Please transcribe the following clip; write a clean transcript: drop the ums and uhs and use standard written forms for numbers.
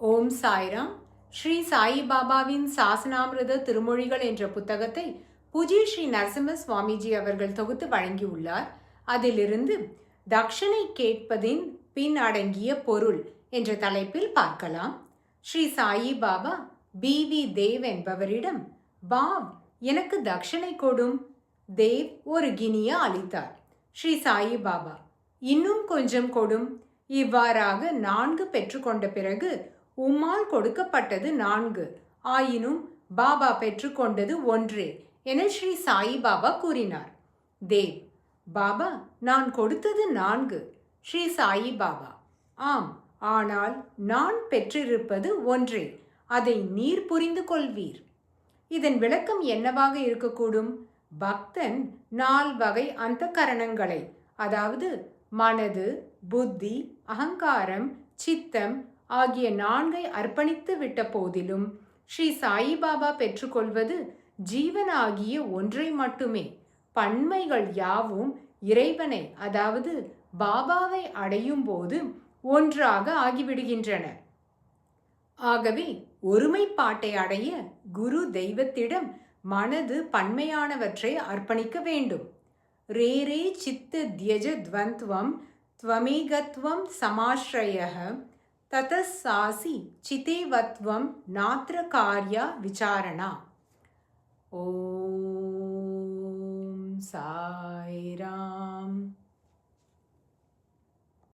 ஓம் சாய்ராம். ஸ்ரீ சாயி பாபாவின் சாசனாமிரத திருமொழிகள் என்ற புத்தகத்தை பூஜ்ய ஸ்ரீ நரசிம்ம சுவாமிஜி அவர்கள் தொகுத்து வழங்கியுள்ளார். அதிலிருந்து தக்ஷனை கேட்பதின் பின் அடங்கிய பொருள் என்ற தலைப்பில் பார்க்கலாம். ஸ்ரீ சாயி பாபா பி.வி. தேவ் என்பவரிடம், பாவ், எனக்கு தக்ஷனை கொடும். தேவ் ஒரு கினியா அளித்தார். ஸ்ரீ சாயி பாபா, இன்னும் கொஞ்சம் கொடும். இவ்வாறாக 4 பெற்றுக்கொண்ட பிறகு, உம்மால் கொடுக்கப்பட்டது 4, ஆயினும் பாபா பெற்றுக்கொண்டது 1 என ஸ்ரீ சாயி பாபா கூறினார். தேவ், பாபா, நான் கொடுத்தது 4. ஸ்ரீ சாயி பாபா, ஆம், ஆனால் நான் பெற்றிருப்பது 1. அதை நீர் புரிந்து கொள்வீர். இதன் விளக்கம் என்னவாக இருக்கக்கூடும்? பக்தன் 4 வகை அந்தக்கரணங்களை, அதாவது மனது, புத்தி, அகங்காரம், சித்தம் ஆகிய 4ஐ அர்ப்பணித்து விட்ட போதிலும் ஸ்ரீ சாயிபாபா பெற்றுக்கொள்வது ஜீவனாகிய ஒன்றை மட்டுமே. பன்மைகள் யாவும் இறைவனை, அதாவது பாபாவை அடையும் போது ஒன்றாக ஆகிவிடுகின்றன. ஆகவே ஒருமைப்பாட்டை அடைய குரு தெய்வத்திடம் மனது பன்மையானவற்றை அர்ப்பணிக்க வேண்டும். ரே ரே சித்த தியஜ துவந்த்வம் த்வமேகத்வம் சமாஸ்ரயः ததசாசி சிதேவத்வம் நாத்ர கார்யா விசாரணா. ஓம் சாய்ராம்.